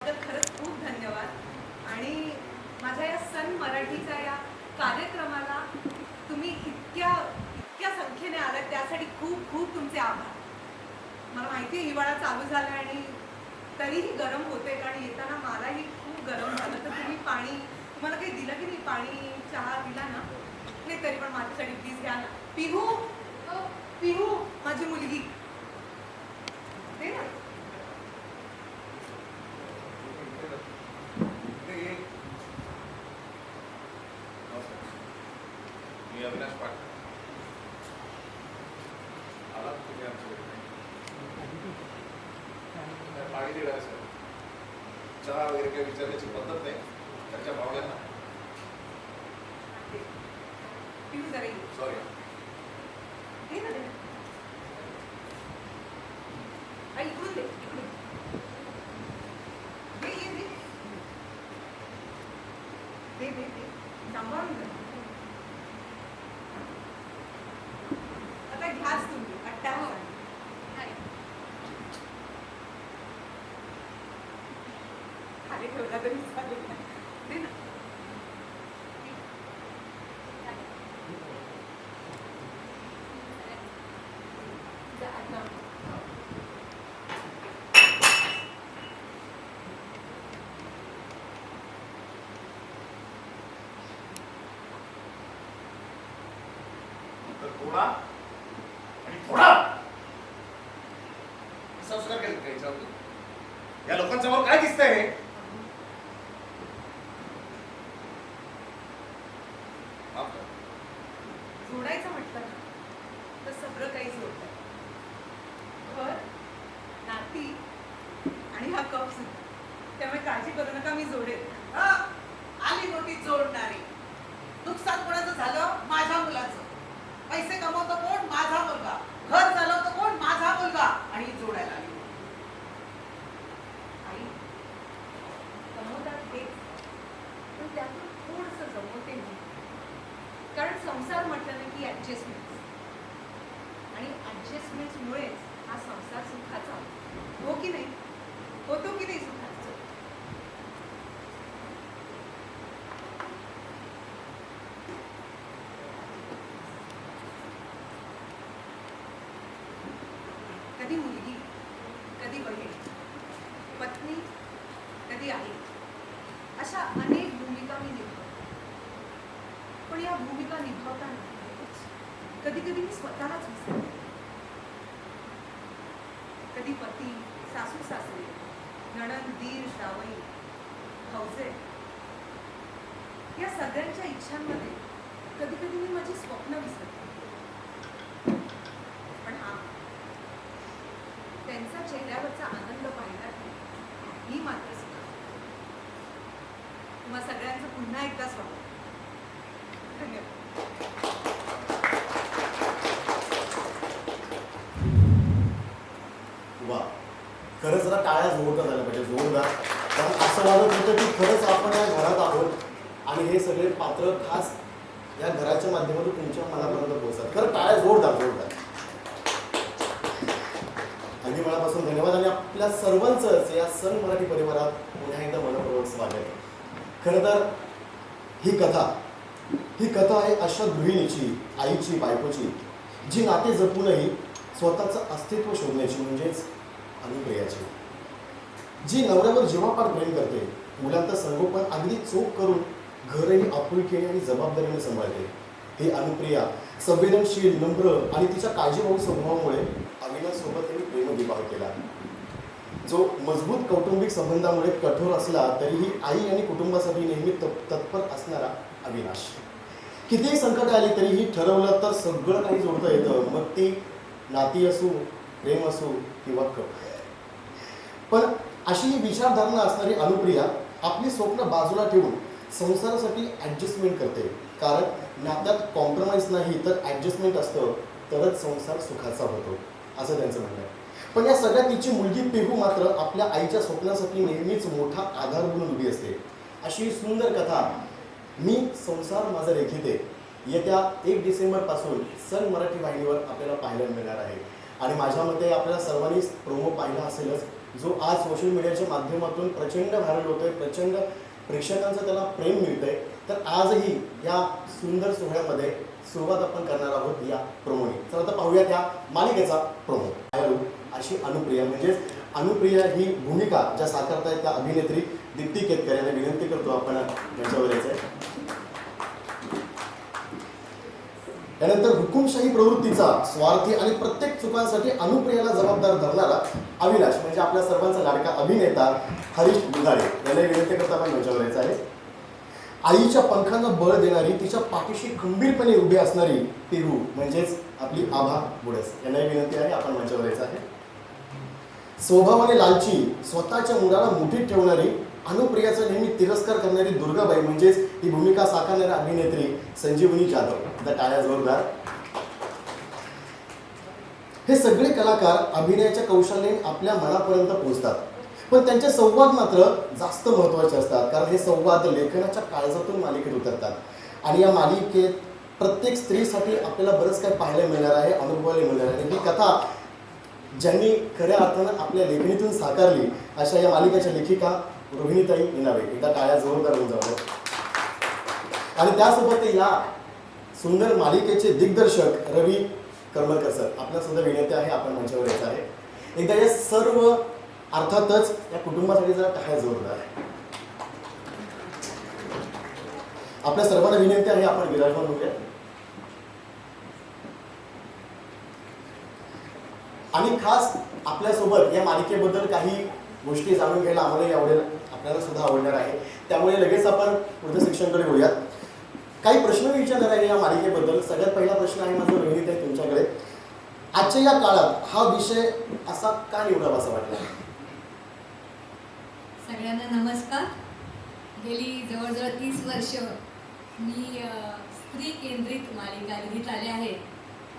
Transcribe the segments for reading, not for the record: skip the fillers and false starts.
खरंच खूप धन्यवाद आणि माझ्या या सन मराठीच्या या कार्यक्रमाला तुम्ही इतक्या इतक्या संख्येने आलात त्यासाठी खूप खूप तुमचे आभार. मला माहिती आहे हिवाळा चालू झाला आणि तरीही गरम होते कारण येताना मलाही खूप गरम झालं. तर तुम्ही पाणी तुम्हाला काही दिलं की नाही? पाणी चहा दिला ना? नाही तरी पण माझ्यासाठी प्लीज घ्या ना. पिहू पिहू माझी मुलगी दे ना. मी अविनाश पाटील आला तुम्ही आमच्याकडे पाणी दिलं आहे सर. चहा वगैरे काही विचारण्याची पद्धत नाही त्याच्या भावना. सॉरी दे ना. इकडून दे इकडून दे ये दे दे दे दे सांभाळून दे. आता घ्याच तुम्ही अट्टा खाली ठेवला तरी चालेल. दे ना. थोडा आणि थोडा संस्कार केले काही या लोकांसमोर काय दिसतंय हे? जोडायचं म्हटलं ना तर सगळं काही जोडतं. घर, नाती आणि हा कप सुद्धा. त्यामुळे काळजी करू नका, मी जोडेल. आली मोठी जोडणारी. नुकसान कोणाचं झालं? माझ्या मुलाचं. पैसे कमवतो कोण? माझा मुलगा. घर चालवतो कोण? माझा मुलगा. आणि जोडायला आली. आई कमवतात तेच, पण त्यातून थोडंसं जमवते मी. कारण संसार म्हटलं ना की ऍडजस्टमेंट, आणि ऍडजस्टमेंटमुळेच हा संसार सुखाचा होतो. हो की नाही? होतो की नाही सुखाचा? कधी मुलगी, कधी बहीण, पत्नी, कधी आई, अशा अनेक भूमिका मी निभावते. पण या भूमिका निभावताना कधी कधी मी स्वतःलाच विसरते. कधी पती, सासू सासरे, नणंद, दीर, जावई, भाऊजे या सगळ्यांच्या इच्छांमध्ये कधी कधी मी माझी स्वप्न विसरते. पण हा त्यांचा चेहऱ्यावरचा आनंद पाहिला ही मात्र सुद्धा. तुम्हा सगळ्यांचं पुन्हा एकदा स्वागत. धन्यवाद. वा, खरंच जरा टाळ्या जोरदार झाल्या पाहिजे, जोरदार. कारण असं वाटत होतं की खरंच आपण या घरात आहोत आणि हे सगळे पात्र खास या घराच्या माध्यमातून तुमच्या मनापर्यंत पोहोचतात. खरं टाळ्या जोरदार जोरदार. अगदी मनापासून धन्यवाद आणि आपल्या सर्वांचंच या सन मराठी परिवारात पुन्हा एकदा मनपूर्वक स्वागत. खरं तर ही कथा आहे अशा गृहिणीची, आईची, बायकोची, जी नाते जपूनही स्वतःचं अस्तित्व शोधण्याची, म्हणजेच अनुप्रियाची, जी नवऱ्यावर जीवापाड प्रेम करते, मुलांचं संगोपन अगदी चोख करून घरही आपुलकीने आणि जबाबदारीने सांभाळते. ही अनुप्रिया संवेदनशील, नम्र आणि तिच्या काळजीभाऊ स्वभावामुळे अविनाशसोबत त्यांनी प्रेमविवाह केला. जो मजबूत कौटुंबिक संबंधामुळे कठोर असला तरीही आई आणि कुटुंबासाठी नेहमी तत्पर असणारा अविनाश. कितीही संकट आली तरीही ठरवलं तर सगळं काही जोडता येतं, मग ती नाती असू, प्रेम असू किंवा कप. पण अशी ही विचारधारणा असणारी अनुप्रिया आपली स्वप्न बाजूला ठेवून संसारासाठी ॲडजस्टमेंट करते. कारण नात्यात कॉम्प्रोमाइज नाही तर ॲडजस्टमेंट असतं तरच संसार सुखाचा होतो, असं त्यांचं म्हणणं आहे. पण या सगळ्यात तिची मुलगी पिहू मात्र आपल्या आईच्या स्वप्नासाठी नेहमीच मोठा आधार बनून उभी असते. अशी सुंदर कथा मी संसार माझा रेखिते येत्या 1 डिसेंबरपासून सन मराठी वाहिनीवर आपल्याला पाहायला मिळणार आहे. आणि माझ्या मते आपल्याला सर्वांनीच प्रोमो पाहिला असेलच. जो आज सोशल मीडियाच्या माध्यमातून प्रचंड व्हायरल होतोय, प्रचंड प्रेक्षकांचं त्याला प्रेम मिळतंय. तर आजही या सुंदर सोहळ्यामध्ये सुरुवात आपण करणार आहोत या प्रोमोने. चला तर पाहूया त्या मालिकेचा प्रोमो. अशी अनुप्रिया, म्हणजेच अनुप्रिया ही भूमिका ज्या साकारतायत त्या अभिनेत्री दीप्ती केतकर यांना विनंती करतो आपण यांच्यावर यायचं. त्यानंतर हुकुमशाही प्रवृत्तीचा, स्वार्थी आणि प्रत्येक चुकांसाठी अनुप्रियाला जबाबदार धरणारा अविनाश, म्हणजे आपल्या सर्वांचा लाडका अभिनेता हरीश दुधाळे यांना विनंती करता आपण मंचावर यायचं आहे. आईच्या पंखांना बळ देणारी, तिच्या पाठीशी खंबीरपणे उभी असणारी पिरू, म्हणजेच आपली आभा बुडस यांना विनंती आहे आपण मंचावर यायचं आहे. स्वभावाने लालची, स्वतःच्या मुलाला मुठीत ठेवणारी, अनुप्रियाचा नेहमी तिरस्कार करणारी दुर्गाबाई, म्हणजेच ही भूमिका साकारणारी अभिनेत्री संजीवनी जाधव. द टाळ्या जोरदार. हे सगळे कलाकार अभिनयाच्या कौशल्याने आपल्या मनापर्यंत पोहोचतात, पण त्यांचे संवाद मात्र जास्त महत्त्वाचे असतात, कारण हे संवाद लेखनाच्या काळजातून मालिकेत उतरतात. आणि या मालिकेत प्रत्येक स्त्रीसाठी आपल्याला बरंच काही पाहायला मिळणार आहे, अनुभवायला मिळणार आहे. ही कथा ज्यांनी खऱ्या अर्थानं आपल्या लेखणीतून साकारली अशा या मालिकेच्या लेखिका रोहिणीताई इनावे. एकदा टाळ्या जोरदार होऊन जावं. आणि त्यासोबत या सुंदर मालिकेचे दिग्दर्शक रवी करमरकर सर, आपल्या सुद्धा विनंती आहे आपण मंचावर यायचं आहे. एकदा या सर्व अर्थातच या कुटुंबासाठी जरा टाळ्या जोरदार. आपल्या सर्वांना विनंती आहे आपण विराजमान होऊया. आणि खास आपल्यासोबत या मालिकेबद्दल काही गोष्टी जाणून घ्यायला आम्हालाही आवडेल, आपल्याला सुद्धा आवडणार आहे. त्यामुळे लगेच आपण पुढच्या सेक्शनकडे वळूयात. काही प्रश्न विचारणार आहे या मालिकेबद्दल. सगळ्यात पहिला प्रश्न आहे माझा रोहिणी आहे तुमच्याकडे. आजच्या या काळात हा विषय असा का निवडावा असं वाटला? सगळ्यांना नमस्कार. गेली जवळजवळ 30 वर्ष मी स्त्री केंद्रित मालिका लिहित आले आहे.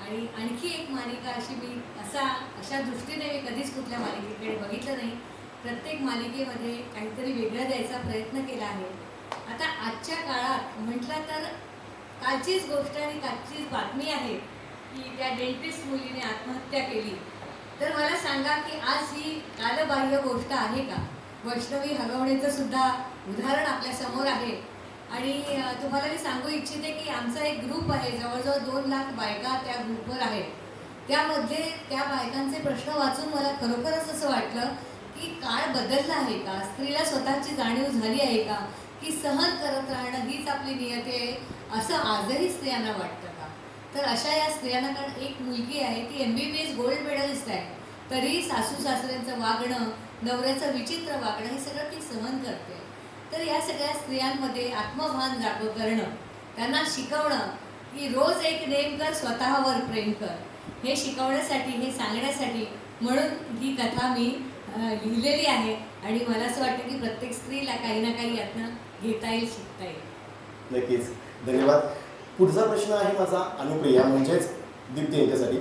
आणि आणखी एक मालिका अशी मी अशा दृष्टीने मी कधीच कुठल्या मालिकेकडे बघितलं नाही. प्रत्येक मालिकेमध्ये काहीतरी वेगळं द्यायचा प्रयत्न केला आहे. आता आजच्या काळात म्हटलं तर कालचीच गोष्ट आणि कालचीच बातमी आहे की त्या डेंटिस्ट मुलीने आत्महत्या केली. तर मला सांगा की आज ही कालबाह्य गोष्ट आहे का? वैष्णवी हगवणेचं सुद्धा उदाहरण आपल्या समोर आहे. आणि तुम्हाला मी सांगू इच्छिते की आमचा एक ग्रुप आहे, जवळजवळ 2 लाख बायका त्या ग्रुपवर आहेत. त्यामध्ये त्या बायकांचे प्रश्न वाचून मला खरोखरच असं वाटलं की काळ बदलला आहे का? स्त्रीला स्वतःची जाणीव झाली आहे का की सहन करत राहणं हीच आपली नियती आहे, असं आजही स्त्रियांना वाटतं का? तर अशा या स्त्रियांना, कारण एक मुलगी आहे ती MBBS गोल्ड मेडलिस्ट आहे, तरी सासू सासऱ्यांचं वागणं, नवऱ्याचं विचित्र वागणं हे सगळं ती सहन करते. तर या सगळ्या स्त्रियांमध्ये आत्मभान जागं करणं, त्यांना शिकवणं की रोज एक नेम कर, स्वतःवर प्रेम कर, हे शिकवण्यासाठी, हे सांगण्यासाठी म्हणून ही कथा मी लिहिलेली आहे. आणि मला असं वाटतं की प्रत्येक स्त्रीला काही ना काही यातनं घेता येईल, शिकता येईल. नक्कीच, धन्यवाद. पुढचा प्रश्न आहे माझा अनुप्रिया, म्हणजेच दीप्ती यांच्यासाठी.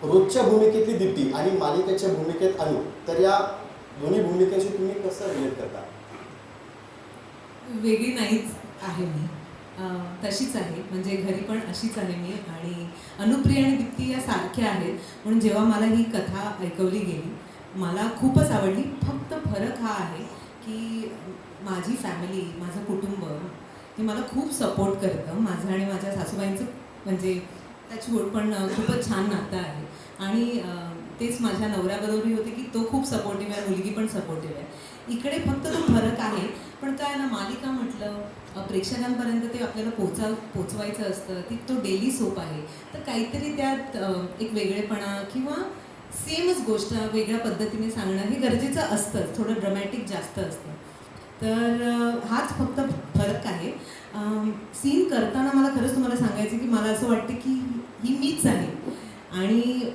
रोजच्या भूमिकेतली दीप्ती आणि मालिकेच्या भूमिकेत अनु, तर या दोन्ही भूमिकेशी तुम्ही कसं रिलेट करता? वेगळी नाहीच आहे मी, तशीच आहे. म्हणजे घरी पण अशीच आहे मी. आणि अनुप्रिया आणि दीप्ती या सारख्या आहेत. म्हणून जेव्हा मला ही कथा ऐकवली गेली मला खूपच आवडली. फक्त फरक हा आहे की माझी फॅमिली, माझं कुटुंब हे मला खूप सपोर्ट करतं. माझं आणि माझ्या सासूबाईंचं म्हणजे टचवूड पण खूपच छान नातं आहे. आणि तेच माझ्या नवऱ्याबरोबरही होते की तो खूप सपोर्टिव्ह आहे, मुलगी पण सपोर्टिव्ह आहे. इकडे फक्त तो फरक आहे. पण काय ना, मालिका म्हटलं प्रेक्षकांपर्यंत ते आपल्याला पोचवायचं असतं. ती तो डेली सोप आहे, तर काहीतरी त्यात एक वेगळेपणा किंवा सेमच गोष्ट वेगळ्या पद्धतीने सांगणं हे गरजेचं असतं. थोडं ड्रामॅटिक जास्त असतं. तर हाच फक्त फरक आहे. सीन करताना मला खरंच तुम्हाला सांगायचं की मला असं वाटतं की ही मीच आहे. आणि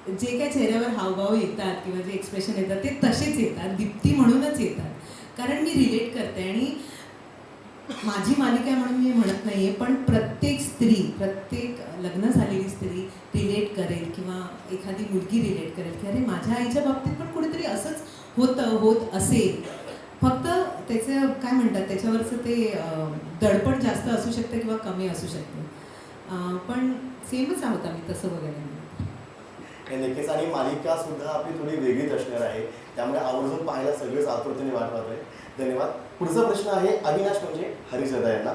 जे काय चेहऱ्यावर हावभाव येतात किंवा जे एक्सप्रेशन येतात ते तसेच येतात, दीप्ती म्हणूनच येतात. कारण मी रिलेट करते. आणि माझी मालिका आहे म्हणून मी म्हणत नाही आहे, पण प्रत्येक स्त्री, प्रत्येक लग्न झालेली स्त्री रिलेट करेल किंवा एखादी मुलगी रिलेट करेल की अरे माझ्या आईच्या बाबतीत पण कुठेतरी असंच होत असेल. फक्त त्याचं काय म्हणतात, त्याच्यावरचं ते दडपण जास्त असू शकतं किंवा कमी असू शकतं. पण सेमच आहोत आम्ही तसं वगैरे. हे नक्कीच. आणि मालिका सुद्धा आपली थोडी वेगळीच असणार आहे, त्यामुळे आवर्जून पाहायला सगळेच आतुरतेने वाट पाहत आहे. धन्यवाद. पुढचा प्रश्न आहे अविनाश म्हणजे हरिश्रद्धा यांना.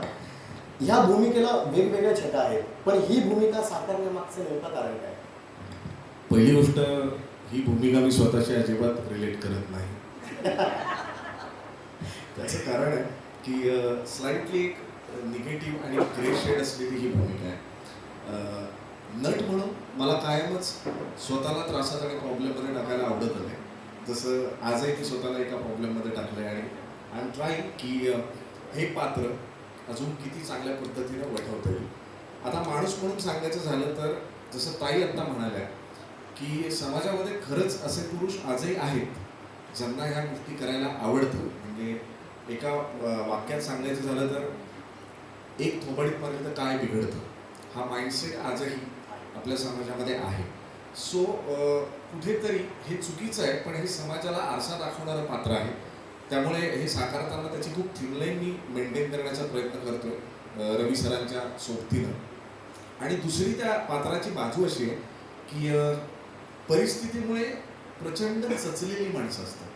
ह्या भूमिकेला वेगवेगळ्या छटा आहेत, पण ही भूमिका साकारण्यामागचं नेमकं कारण काय? पहिली गोष्ट, ही भूमिका मी स्वतःशी अजिबात रिलेट करत नाही. त्याचं कारण आहे की स्लाइटली एक निगेटिव्ह आणि ग्रे शेड असलेली ही भूमिका आहे. नट म्हणून मला कायमच स्वतःला त्रासात आणि प्रॉब्लेममध्ये टाकायला आवडत आहे. जसं आजही मी स्वतःला एका प्रॉब्लेममध्ये टाकलं आहे आणि आय एम ट्राईंग की हे पात्र अजून किती चांगल्या पद्धतीनं वठवता येईल. आता माणूस म्हणून सांगायचं झालं तर जसं ताई आत्ता म्हणाल्या की समाजामध्ये खरंच असे पुरुष आजही आहेत ज्यांना ह्या गोष्टी करायला आवडतं. म्हणजे एका वाक्यात सांगायचं झालं तर एक थोबाडीत मारलं तर काय बिघडतं, हा माइंडसेट आजही आपल्या समाजामध्ये आहे. सो कुठेतरी हे चुकीचं आहे, पण हे समाजाला आरसा दाखवणारं पात्र आहे. त्यामुळे हे साकारताना त्याची खूप थिनलाईन मी मेंटेन करण्याचा प्रयत्न करतोय रवी सरांच्या सोबतीनं. आणि दुसरी त्या पात्राची बाजू अशी आहे की परिस्थितीमुळे प्रचंड चचलेली माणसं असतात,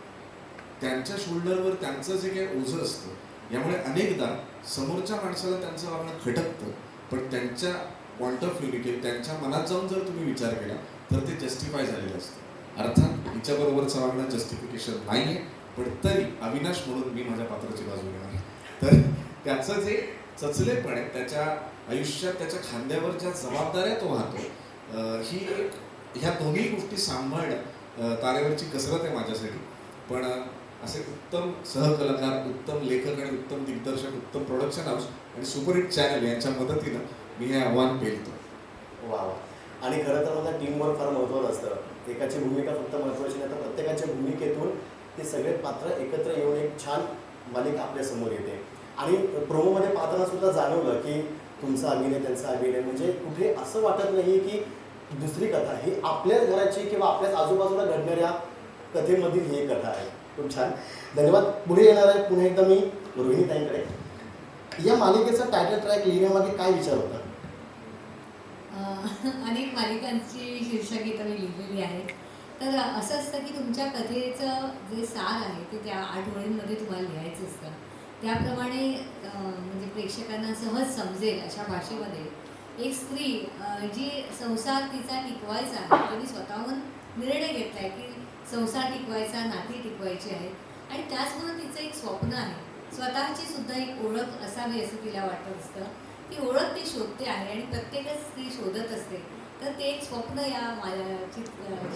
त्यांच्या शोल्डरवर त्यांचं जे काही ओझं असतं, यामुळे अनेकदा समोरच्या माणसाला त्यांचं वागणं खटकतं, पण त्यांच्या पॉइंट ऑफ व्ह्यूने त्यांच्या मनात जाऊन जर तुम्ही विचार केला तर ते जस्टिफाय झालेलं असतं. अर्थात हिच्याबरोबरचं वागणं जस्टिफिकेशन नाही आहे, पण तरी अविनाश म्हणून मी माझ्या पात्राची बाजू घेणार. तर त्याचं जे चचलेपण आहे, त्याच्या आयुष्यात त्याच्या खांद्यावर ज्या जबाबदाऱ्या तो वाहतो, ही एक ह्या दोन्ही गोष्टी सांभाळणं तारेवरची कसरत आहे माझ्यासाठी. पण असे उत्तम सहकलाकार, उत्तम लेखक आणि उत्तम दिग्दर्शक, उत्तम प्रोडक्शन हाऊस आणि सुपरहिट चॅनल यांच्या मदतीनं मी हे आव्हान पेलतो. वा वा. आणि खरं तर मला टीमवर्क फार महत्त्वाचं असतं. एकाची भूमिका फक्त महत्त्वाची नाही, तर प्रत्येकाच्या भूमिकेतून ते सगळे पात्र एकत्र येऊन एक छान मालिका आपल्या समोर येते. आणि प्रोमोमध्ये पाहताना सुद्धा जाणवलं की तुमचा अभिनय, त्यांचा अभिनय, म्हणजे कुठे असं वाटत नाही की दुसरी कथा, ही आपल्याच घराची किंवा आपल्याच आजूबाजूला घडणाऱ्या कथेमधील ही कथा आहे. खूप छान. धन्यवाद. पुढे येणार आहे पुन्हा एकदा मी रोहिणी ताईंकडे. या मालिकेचा टायटल ट्रॅक लिहिण्यामागे काय विचार होता? अनेक मालिकांची शीर्षकगीतं मी लिहिलेली आहेत. तर असं असतं की तुमच्या कथेचं जे सार आहे ते त्या 8 ओळींमध्ये तुम्हाला लिहायचं असतं. त्याप्रमाणे म्हणजे प्रेक्षकांना सहज समजेल अशा भाषेमध्ये एक स्त्री जी संसार तिचा टिकवायचा आहे, त्यांनी स्वतःहून निर्णय घेतला आहे की संसार टिकवायचा, नाती टिकवायची आहेत आणि त्याचबरोबर तिचं एक स्वप्न आहे, स्वतःची सुद्धा एक ओळख असावी असं तिला वाटत असतं. ती ओळख ती शोधते आहे आणि प्रत्येकच स्त्री शोधत असते. तर ते एक स्वप्न या माझ्या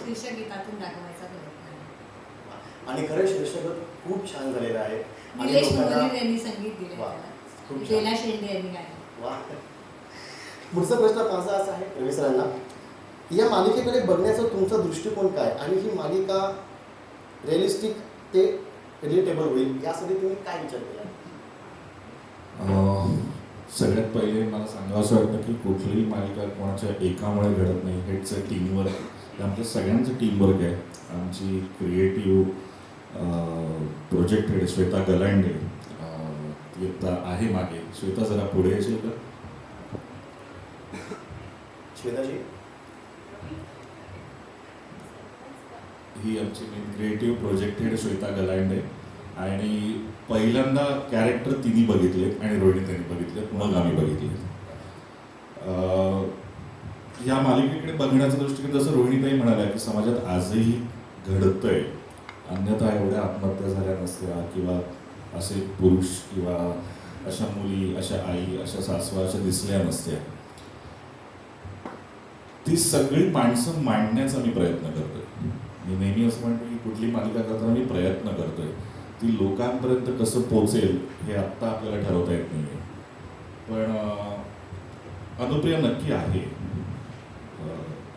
शीर्षगीतातून दाखवायचा प्रयत्न आहे. आणि खरं शीर्षक खूप छान झालेलं आहे. निलेश मंगोलीकर यांनी संगीत दिले, खूप बेला शेंडे यांनी गायलं. वा. पुढचा प्रश्न माझा असा आहे रवी सरांना, या मालिकेकडे बघण्याचा तुमचा दृष्टिकोन काय आणि ही मालिका रिअलिस्टिक ते रिलेटेबल होईल यासाठी तुम्ही काय विचार केला? सगळ्यात पहिले मला सांगावं असं वाटतं की कुठलीही मालिका कोणाच्या एकामुळे घडत नाही. हेच टीमवर्क, आमच्या सगळ्यांचं टीमवर्क आहे. आमची creative project head Shweta Galande ती आता आहे मागे. श्वेता जरा पुढे येशील का? श्वेताजी, ही आमची main creative project head Shweta Galande. आणि पहिल्यांदा कॅरेक्टर तिने बघितले आणि रोहिणी त्यांनी बघितले, मग आम्ही बघितले. या मालिकेकडे बघण्याचा दृष्टिकोन जसं रोहिणीताई म्हणाल्या की समाजात आजही घडतंय, अन्यथा एवढ्या आत्महत्या झाल्या नसत्या किंवा असे पुरुष किंवा अशा मुली, अशा आई, अशा सासवा अशा दिसल्या नसत्या. ती सगळी माणसं मांडण्याचा मी प्रयत्न करतोय. मी नेहमी असं म्हणतो की कुठली मालिका करताना मी प्रयत्न करतोय, ती लोकांपर्यंत कसं पोचेल हे आत्ता आपल्याला ठरवता येत नाही. पण अनुप्रिया नक्की आहे,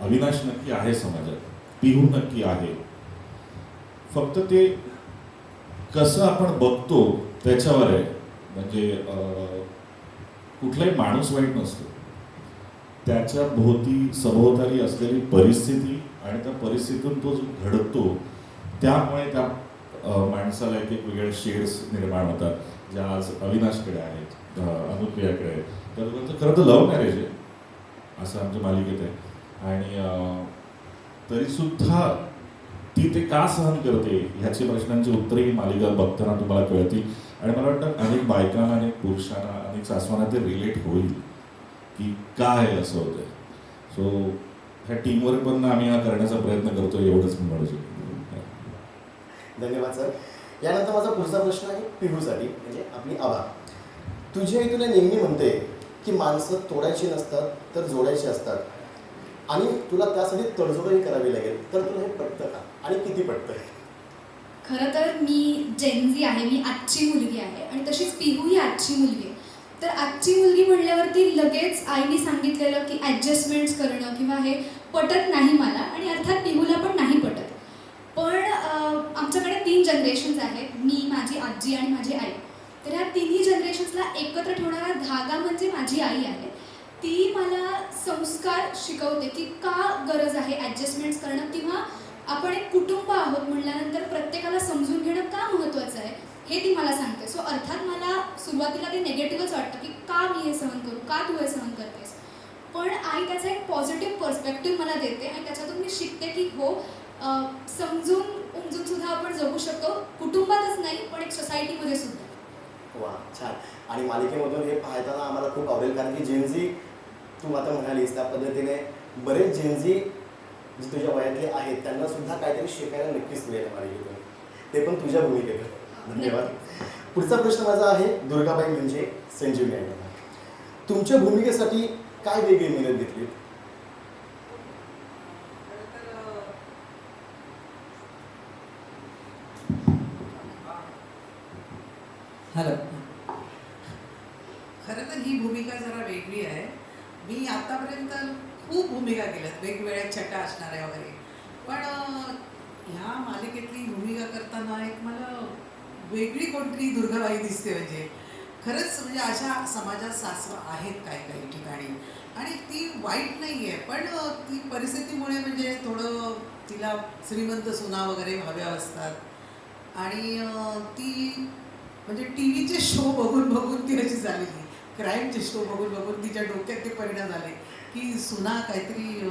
अविनाश नक्की आहे समाजात, पिहू नक्की आहे. फक्त ते कसं आपण बघतो त्याच्यावर आहे. म्हणजे कुठलाही माणूस वाईट नसतो, त्याच्या सभोवताली असलेली परिस्थिती आणि त्या परिस्थितीतून तो जो घडतो त्यामुळे त्या माणसाला एक एक वेगळे शेड्स निर्माण होतात, ज्या आज अविनाशकडे आहेत, अनुप्रियाकडे आहेत. तर खरं तर लव्ह मॅरेज आहे असं आमच्या मालिकेत आहे. आणि तरी सुद्धा ती ते का सहन करते ह्याची प्रश्नांची उत्तरे ही मालिका बघताना तुम्हाला कळतील. आणि मला वाटतं अनेक बायकांना, अनेक पुरुषांना, अनेक सासवांना ते रिलेट होईल की काय असं होतंय. सो ह्या टीमवर्क पण आम्ही हा करण्याचा प्रयत्न करतो, एवढंच मी म्हणू शकतो. धन्यवाद सर. यानंतर माझा पुढचा प्रश्न आहे पिहूसाठी, म्हणजे आपली आभा. तुझ्या आई तुला नेहमी म्हणते की माणसं तोडायची नसतात तर जोडायची असतात, आणि तुला त्यासाठी तडजोडही करावी लागेल. तर तुला हे पटतं का आणि किती पटतं? खरं तर मी जेनझी आहे, मी आजची मुलगी आहे आणि तशीच पिहू ही आजची मुलगी आहे. तर आजची मुलगी म्हणल्यावरती लगेच आईने सांगितलेलं की ॲडजस्टमेंट्स करणं किंवा हे पटत नाही मला, आणि अर्थात पिहूला पण नाही पटत. पण आमच्याकडे 3 जनरेशन्स आहेत, मी, माझी आजी आणि माझी आई. तर ह्या तिन्ही जनरेशन्सला एकत्र ठेवणारा धागा म्हणजे माझी आई आहे. ती मला संस्कार शिकवते की का गरज आहे ॲडजस्टमेंट्स करणं, किंवा आपण एक कुटुंब आहोत म्हटल्यानंतर प्रत्येकाला समजून घेणं का महत्त्वाचं आहे हे ती मला सांगते. सो अर्थात मला सुरुवातीला ते निगेटिव्हच वाटतं की का मी हे सहन करू, का तू हे सहन करतेस. पण आई त्याचा एक पॉझिटिव्ह पर्स्पेक्टिव्ह मला देते आणि त्याच्यातून मी शिकते की हो, समजून उमजून सुद्धा आपण जगू शकतो, कुटुंबातच नाही पण एक सोसायटीमध्ये सुद्धा. वा, छान. आणि मालिकेमधून हे पाहताना आम्हाला खूप आवडेल, कारण की जेनझी तू आता म्हणालीस त्या पद्धतीने बरेच जेनझी जे तुझ्या वयातले आहेत त्यांना सुद्धा काहीतरी शिकायला नक्कीच मिळेल मालिकेतून, ते पण तुझ्या भूमिकेतून. धन्यवाद. पुढचा प्रश्न माझा आहे दुर्गाबाई म्हणजे संजीवनी यांना. तुमच्या भूमिकेसाठी काय वेगळी मेहनत घेतली? हॅलो. खरं तर ही भूमिका जरा वेगळी आहे. मी आतापर्यंत खूप भूमिका केल्यात, वेगवेगळ्या छटा असणाऱ्या वगैरे, पण ह्या मालिकेतली भूमिका करताना एक मला वेगळी कोणतरी दुर्गाबाई दिसते. म्हणजे खरंच म्हणजे अशा समाजात सासवा आहेत काही काही ठिकाणी, आणि ती वाईट नाही आहे, पण ती परिस्थितीमुळे म्हणजे थोडं तिला श्रीमंत सुना वगैरे हव्या असतात, आणि ती म्हणजे टी व्हीचे शो बघून बघून ती अशी झालेली, क्राईमचे शो बघून बघून तिच्या डोक्यात ते परिणाम झाले की सुना काहीतरी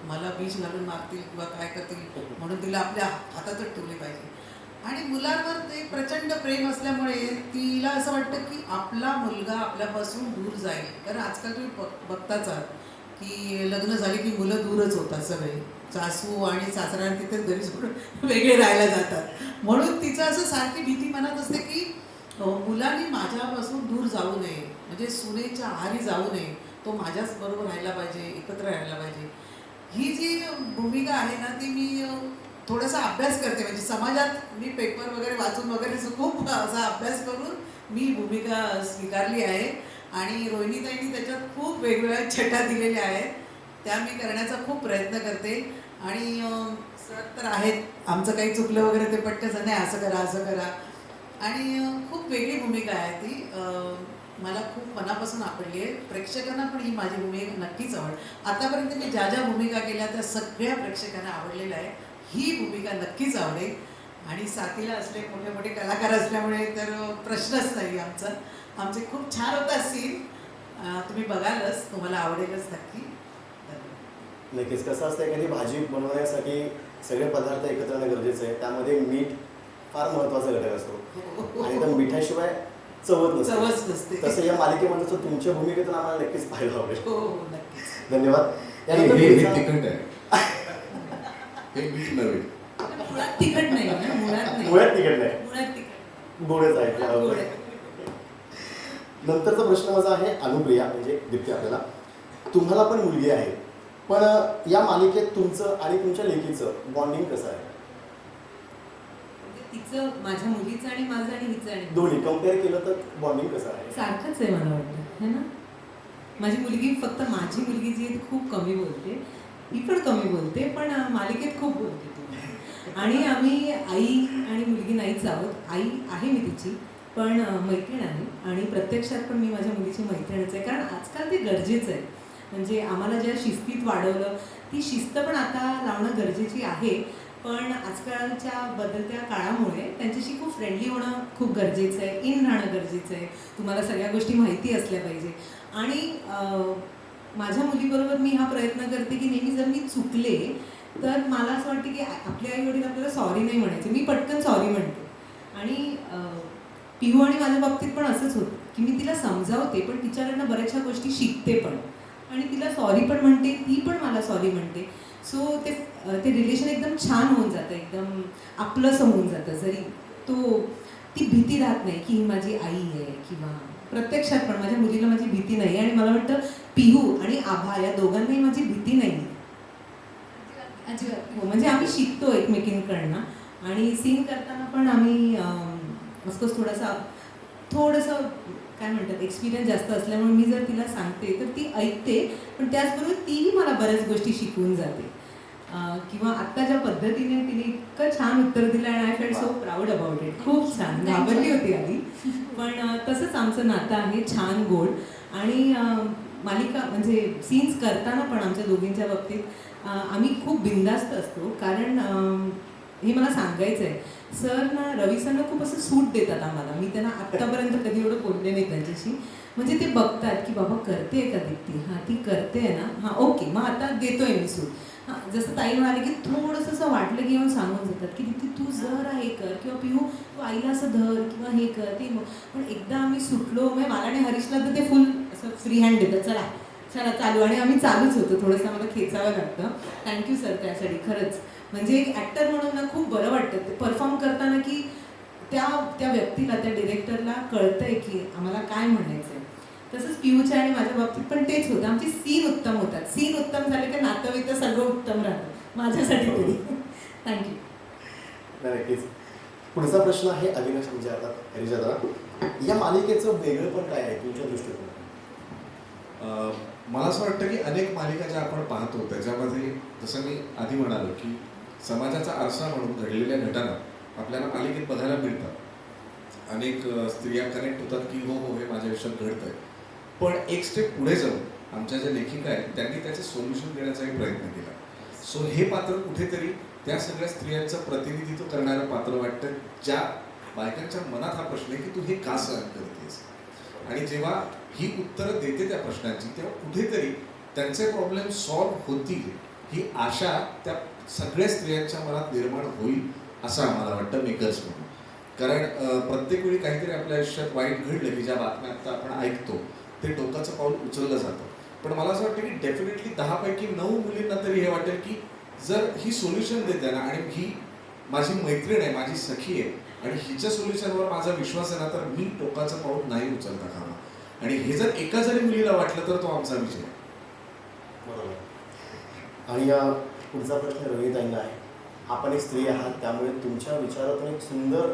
मला विष घालून मारतील किंवा काय करतील म्हणून तिला आपल्या हातातच ठेवले पाहिजे. आणि मुलांवर ते प्रचंड प्रेम असल्यामुळे तिला असं वाटतं की आपला मुलगा आपल्यापासून दूर जाईल. कारण आजकाल तुम्ही बघताच आहात की लग्न झाले की मुलं दूरच होतात, सगळे सासू आणि सासरा तिथे घरी सोडून वेगळे राहायला जातात. म्हणून तिचं असं सारखी भीती मनात असते की मुलांनी माझ्यापासून दूर जाऊ नये, म्हणजे सुनेच्या आहारी जाऊ नये, तो माझ्याच बरोबर राहायला पाहिजे, एकत्र राहायला पाहिजे. ही जी भूमिका आहे ना ती मी थोडासा अभ्यास करते, म्हणजे समाजात मी पेपर वगैरे वाचून वगैरे खूप असा अभ्यास करून मी भूमिका स्वीकारली आहे. आणि रोहिणीताईंनी त्याच्यात खूप वेगवेगळ्या छटा दिलेल्या आहेत, त्या मी करण्याचा खूप प्रयत्न करते. आणि सर तर आहेत, आमचं काही चुकलं वगैरे ते पटकन नाही असं करा असं करा, आणि खूप वेगळी भूमिका आहे ती. मला खूप मनापासून आवडली आहे. प्रेक्षकांना पण ही माझी भूमिका नक्कीच आतापर्यंत मी ज्या ज्या भूमिका केल्या त्या सगळ्या प्रेक्षकांना आवडलेल्या आहे. ही भूमिका नक्कीच आवडेल. आणि साथीला असले मोठे मोठे कलाकार असल्यामुळे तर प्रश्नच नाही आमचा. आमचे खूप छान होता सीन, तुम्ही बघालच, तुम्हाला आवडेलच नक्की. नक्कीच. कसं असतं, एखादी भाजी बनवण्यासाठी सगळे पदार्थ एकत्र येणं गरजेचं आहे, त्यामध्ये मीठ फार महत्त्वाचा घटक असतो, आणि त्या मिठाशिवाय चवच नसते. तसं या मालिकेमध्ये तुमच्या भूमिकेतून आम्हाला नक्कीच पाहायला आवडेल. नक्कीच. धन्यवाद. हे तिखट आहे, हे मीठ नव्हे. मुळात तिखट नाही, मुळात तिखट नाही, मुळात तिखट गोडच आहे. नंतरचा प्रश्न माझा आहे अनुप्रिया म्हणजे दीप्ती. आपल्याला तुम्हाला पण मुलगी आहे, पण या मालिकेत तुमचं आणि तुमच्या लेकीचं बॉन्डिंग कसं आहे? तिचं, माझ्या मुलीचं आणि माझं आणि हिचं आणि दोन्ही कम्पेअर केलं तर बॉन्डिंग कसं आहे? सारखंच आहे मला वाटतं, है ना. माझी मुलगी, फक्त माझी मुलगी जी आहे ती खूप कमी बोलते, ती पण कमी बोलते, पण मालिकेत खूप बोलते ती. आणि आम्ही आई आणि मुलगी नाहीच आहोत. आई आहे मी तिची, पण मैत्रीण आहे, आणि प्रत्यक्षात पण मी माझ्या मुलीची मैत्रीणच आहे, कारण आजकाल ते गरजेचं आहे. म्हणजे आम्हाला ज्या शिस्तीत वाढवलं, ती शिस्त पण आता लावणं गरजेची आहे, पण आजकालच्या बदलत्या काळामुळे त्यांच्याशी खूप फ्रेंडली होणं खूप गरजेचं आहे, इन राहणं गरजेचं आहे. तुम्हाला सगळ्या गोष्टी माहिती असल्या पाहिजे. आणि माझ्या मुलीबरोबर मी हा प्रयत्न करते की नेहमी जर मी चुकले तर मला असं वाटतं की आपले आई वडील आपल्याला सॉरी नाही म्हणायचे, मी पटकन सॉरी म्हणते. आणि पिहू आणि माझ्या बाबतीत पण असंच होतं की मी तिला समजावते पण तिच्याकडनं बऱ्याचशा गोष्टी शिकते पण, आणि तिला सॉरी पण म्हणते, ती पण मला सॉरी म्हणते. सो ते रिलेशन एकदम छान होऊन जातं, एकदम आपलंसं होऊन जातं. जरी ती भीती राहत नाही की ही माझी आई आहे, किंवा प्रत्यक्षात पण माझ्या मुलीला माझी भीती नाही. आणि मला वाटतं पिहू आणि आभा या दोघांनाही माझी भीती नाही. अजिबात. हो, म्हणजे आम्ही शिकतो एकमेकींकडनं. आणि सीन करताना पण आम्ही ऑफकोर्स थोडंसं काय म्हणतात एक्सपिरियन्स जास्त असल्यामुळे मी जर तिला सांगते तर ती ऐकते, पण त्याचबरोबर तीही मला बऱ्याच गोष्टी शिकवून जाते. किंवा आत्ता ज्या पद्धतीने तिने इतकं छान उत्तर दिलं आणि I felt so proud about it. खूप छान, घाबरली होती आधी, पण तसंच आमचं नातं आहे, छान गोड. आणि मालिका म्हणजे सीन्स करताना पण आमच्या दोघींच्या बाबतीत आम्ही खूप बिनधास्त असतो. कारण हे मला सांगायचं आहे, सर ना रवी सरना खूप असं सूट देतात आम्हाला. मी त्यांना आत्तापर्यंत कधी एवढं बोलले नाही त्यांच्याशी. म्हणजे ते बघतात की बाबा करते का दीप्ती, हां ती करते ना, हां ओके मग आता देतोय मी सूट. हां जसं ताई म्हणाले की थोडंसं असं वाटलं की येऊन सांगून जातात की दीप्ती तू जरा हे कर, किंवा पिहू तू आईला असं धर किंवा हे कर ते. मग पण एकदा आम्ही सुटलो, म्हणजे मला आणि हरीशला तर ते फुल असं फ्री हँड देतात, चला चला चालू. आणि आम्ही चालूच होतो, थोडंसं आम्हाला खेचावं लागतं. थँक्यू सर त्यासाठी. खरंच म्हणजे एक ॲक्टर म्हणून ना खूप बरं वाटतं ते परफॉर्म करताना की त्या व्यक्तीला, त्या डिरेक्टरला कळतंय की आम्हाला काय म्हणायचं आहे. तसंच पिऊच्या आणि माझ्या बाबतीत पण तेच होतं. आमचे सीन उत्तम होतात. सीन उत्तम झाले की नातं सगळं उत्तम राहतं माझ्यासाठी तरी. थँक्यू. नाही, नक्कीच. पुढचा प्रश्न आहे अविनाश विचारतात हरिजादा, या मालिकेचं वेगळं पण काय आहे तुमच्या दृष्टीकोनातून? मला असं वाटतं की अनेक मालिका ज्या आपण पाहतो त्याच्यामध्ये जसं मी आधी म्हणालो की समाजाचा आरसा म्हणून घडलेल्या घटना आपल्याला मालिकेत बघायला मिळतात. अनेक स्त्रिया कनेक्ट होतात की हो हे माझ्या आयुष्यात घडतंय. पण एक स्टेप पुढे जाऊन आमच्या ज्या लेखिका आहेत त्यांनी त्याचे सोल्युशन देण्याचाही प्रयत्न केला. सो हे पात्र कुठेतरी त्या सगळ्या स्त्रियांचं प्रतिनिधित्व करणारं पात्र वाटतं, ज्या बायकांच्या मनात हा प्रश्न आहे की तू हे का सहन करतेस. आणि जेव्हा ही उत्तरं देते त्या प्रश्नांची, तेव्हा कुठेतरी त्यांचे प्रॉब्लेम सॉल्व्ह होतील ही आशा त्या सगळ्या स्त्रियांच्या मनात निर्माण होईल असं आम्हाला वाटतं मेकर्स म्हणून. कारण प्रत्येक वेळी काहीतरी आपल्या आयुष्यात वाईट घडलं की ज्या बातम्या आता आपण ऐकतो ते टोकाचं पाऊल उचललं जातं. पण मला असं वाटतं की डेफिनेटली 10 पैकी 9 मुलींना तरी हे वाटेल की जर ही सोल्युशन देते ना, आणि ही माझी मैत्रीण आहे, माझी सखी आहे, आणि हिच्या सोल्युशनवर माझा विश्वास आहे ना, तर मी टोकाचं पाऊल नाही उचलता कामा. आणि हे जर एका जरी मुलीला वाटलं तर तो आमचा विजय. बरोबर. आणि पुढचा प्रश्न रविताईंना आहे. आपण एक स्त्री आहात, त्यामुळे तुमच्या विचारातून एक सुंदर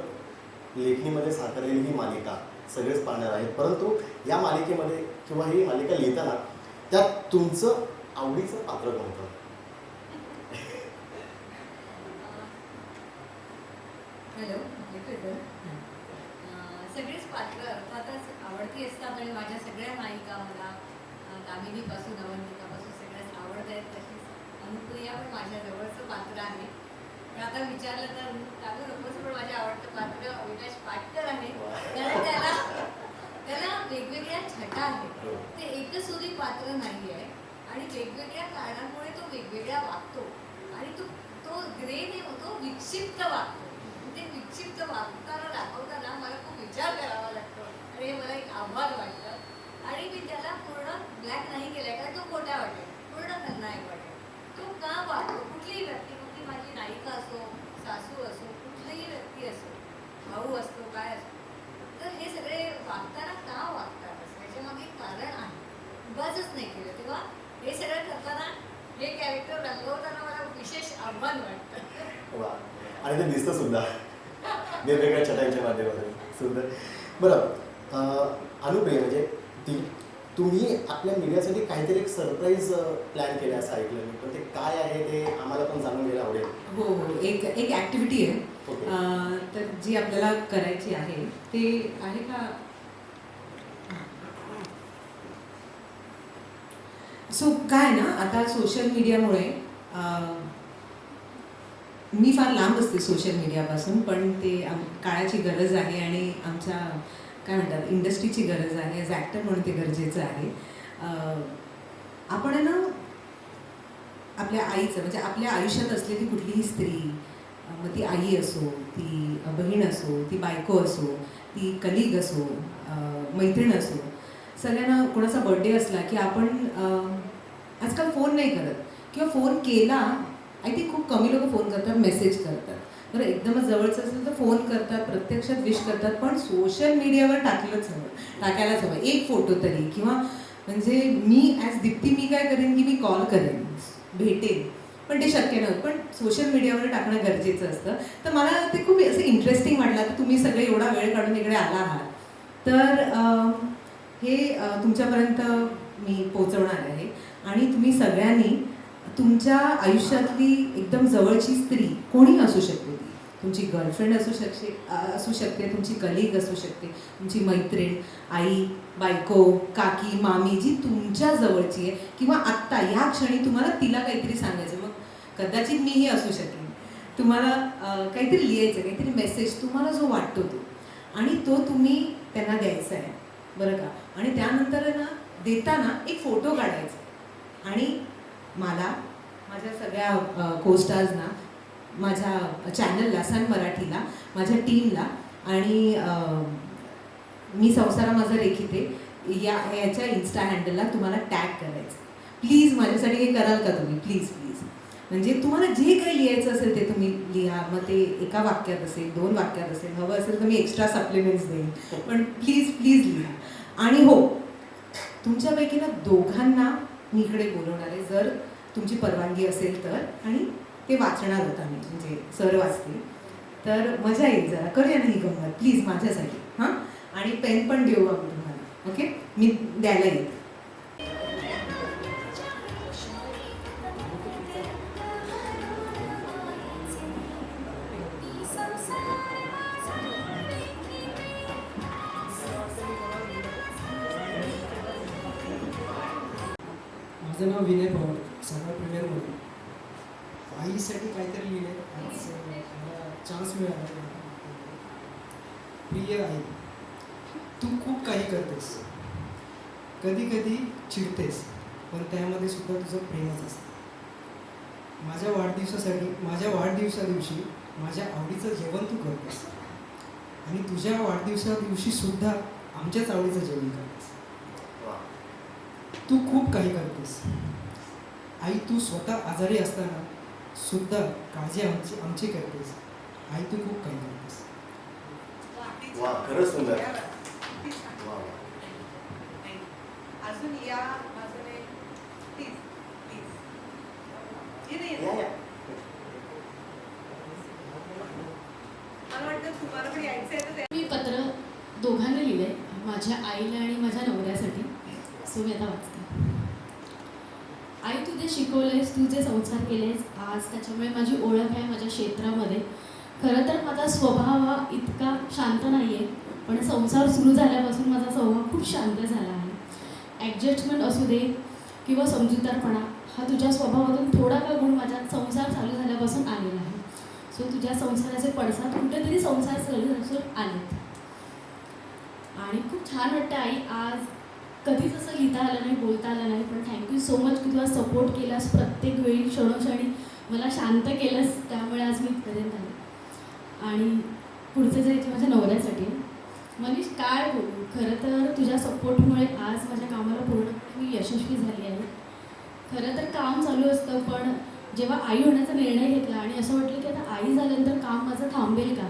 लेखणीमध्ये साकारलेली ही मालिका सगळेच पाहणार आहेत. परंतु या मालिकेमध्ये किंवा ही मालिका लिहिताना त्यात तुमचं आवडीचं पात्र कोणतं? हॅलो, सगळीच पात्र अर्थातच आवडती असतात आणि माझ्या सगळ्या नायिका मला दामिनीपासून अवंतिकापासून सगळ्याच आवडत आहेत. तशीच अनुप्रिया पण माझ्या जवळचं पात्र आहे. पण आता विचारलं तर लागू नकोस, पण माझे आवडतं पात्र अविनाश पाटकर आहे. कारण त्याला वेगवेगळ्या छटा आहेत. ते एकसुरी पात्र नाही आहे आणि वेगवेगळ्या कारणांमुळे तो वेगवेगळा वागतो आणि तो ग्रे नाही होतो, विक्षिप्त वागतो. ते विक्षिप्त वागताना दाखवताना मला खूप विचार करावा लागतो आणि हे मला एक आव्हान वाटतं. आणि मी त्याला पूर्ण ब्लॅक नाही केलंय कारण तो खोटा वाटेल, पूर्ण खलनायक वाटेल. तो का वाटतो, कुठलीही व्यक्ती, कुठली माझी नायिका असो, सासू असो, कुठलीही व्यक्ती असो, भाऊ असतो, काय असतो, तर हे सगळे वागताना का वागतात असं याच्यामागे कारण आहे. उगाचच नाही केलं. तेव्हा हे सगळं करताना हे कॅरेक्टर रंगवताना मला विशेष आव्हान वाटतं. वा, आणि ते दिसतं सुद्धा वेगवेगळ्या छटांच्या माध्यमातून. सुंदर. बरं, अनुप्रिया, म्हणजे तुम्ही आपल्या मीडियासाठी काहीतरी एक सरप्राईज प्लॅन केलं असं ऐकलं मी, पण ते काय आहे ते आम्हाला पण जाणून घ्यायला आवडेल. हो हो, एक ॲक्टिव्हिटी आहे. तर जी आपल्याला करायची आहे ते आहे का, सो काय ना, आता सोशल मीडियामुळे मी फार लांब असते सोशल मीडियापासून, पण ते काळाची गरज आहे आणि आमच्या काय म्हणतात इंडस्ट्रीची गरज आहे. ॲज ॲक्टर म्हणून ते गरजेचं आहे. आपण ना आपल्या आईचं म्हणजे आपल्या आयुष्यात असलेली कुठलीही स्त्री, मग ती आई असो, ती बहीण असो, ती बायको असो, ती कलिग असो, मैत्रीण असो, सगळ्यांना कोणाचा बर्थडे असला की आपण आजकाल फोन नाही करत किंवा फोन केला, आय थिंक खूप कमी लोक फोन करतात, मेसेज करतात. बरं एकदमच जवळचं असेल तर फोन करतात, प्रत्यक्षात विश करतात, पण सोशल मीडियावर टाकायलाच हवं एक फोटो तरी. किंवा म्हणजे मी ॲज दीप्ती मी काय करेन की मी कॉल करेन, भेटेन, पण ते शक्य नव्हतं, पण सोशल मीडियावर टाकणं गरजेचं असतं. तर मला ते खूप असं इंटरेस्टिंग वाटलं की तुम्ही सगळे एवढा वेळ काढून इकडे आला आहात. तर हे तुमच्यापर्यंत मी पोहोचवणार आहे आणि तुम्ही सगळ्यांनी तुमच्या आयुष्यातली एकदम जवळची स्त्री कोणी असू शकते, ती तुमची गर्लफ्रेंड असू शकते, तुमची कलीग असू शकते, तुमची मैत्रीण, आई, बायको, काकी, मामी, जी तुमच्या जवळची आहे, किंवा आत्ता ह्या क्षणी तुम्हाला तिला काहीतरी सांगायचं, मग कदाचित मीही असू शकेन, तुम्हाला काहीतरी लिहायचं, काहीतरी मेसेज तुम्हाला जो वाटतो तो, आणि तो तुम्ही त्यांना द्यायचा आहे, बरं का. आणि त्यानंतर ना देताना एक फोटो काढायचा आणि मला, माझ्या सगळ्या कोस्टार्सना, माझ्या चॅनलला, सन मराठीला, माझ्या टीमला, आणि मी संसारा माझा रेखीते याच्या इन्स्टा हँडलला तुम्हाला टॅग करायचं. प्लीज माझ्यासाठी हे कराल का तुम्ही, प्लीज प्लीज. म्हणजे तुम्हाला जे काही लिहायचं असेल ते तुम्ही लिहा, मग ते एका वाक्यात असेल, 2 वाक्यात असेल, हवं असेल तर मी एक्स्ट्रा सप्लिमेंट्स देईन, पण प्लीज प्लीज लिहा. आणि हो, तुमच्यापैकी ना दोघांना मी इकडे बोलवणार आहे, जर तुमची परवानगी असेल तर, आणि ते वाचणार होता मी, म्हणजे सर वाचतील तर मजा येईल, जरा करूया ना ही गंमत प्लीज माझ्यासाठी. हां, आणि पेन पण देऊ आम्ही तुम्हाला, ओके, मी द्यायला येईल. माझं नाव विनय पवार, सगळं प्रीमियर म्हणून आईसाठी काहीतरी लिहिले. आज मला चान्स मिळाला. प्रिय आई, तू खूप काही करतेस, कधी कधी चिडतेस, पण त्यामध्ये सुद्धा तुझं प्रेमच असतं. माझ्या वाढदिवसा दिवशी माझ्या आवडीचं जेवण तू करतेस, आणि तुझ्या वाढदिवसा दिवशी सुद्धा आमच्याच आवडीचं जेवण करतेस. तू खूप काही करतेस आई. तू स्वतः आजारी असताना सुद्धा काळजी आमची करतेस. आई, तू खूप काही करतेस. वा, खरंच सुंदर. वा. अजून या बाजूने प्लीज प्लीज. या, या. मला वाटतं तुम्हाला पण यायचं आहे तर मी पत्र दोघांना लिहिलंय, माझ्या आईला आणि माझ्या नवऱ्यासाठी. सो मी आता वाचते. आई, तू जे शिकवलंयस, तू जे संस्कार केलेस आज, त्याच्यामुळे माझी ओळख आहे माझ्या क्षेत्रामध्ये. खरं तर माझा स्वभाव हा इतका शांत नाही आहे, पण संसार सुरू झाल्यापासून माझा स्वभाव खूप शांत झाला आहे. ॲडजस्टमेंट असू दे किंवा समजूतदारपणा, हा तुझ्या स्वभावातून थोडा का गुण माझ्या संसार चालू झाल्यापासून आलेला आहे. सो तुझ्या संसाराचे पडसाद कुठेतरी संसार चालूपासून आलेत. आणि खूप छान वाटतं आई, आज कधीच असं लिहिता आलं नाही, बोलता आलं नाही, पण थँक्यू सो मच की तुला सपोर्ट केलास प्रत्येक वेळी, क्षणोक्षणी मला शांत केलंस, त्यामुळे आज मी इथपर्यंत आले. आणि पुढचं जे माझ्या नवऱ्यासाठी, मनीष काय बोलू, खरं तर तुझ्या सपोर्टमुळे आज माझ्या कामाला पूर्णपणे मी यशस्वी झाली आहे. खरं तर काम चालू असतं, पण जेव्हा आई होण्याचा निर्णय घेतला आणि असं वाटलं की आता आई झाल्यानंतर काम माझं थांबेल का,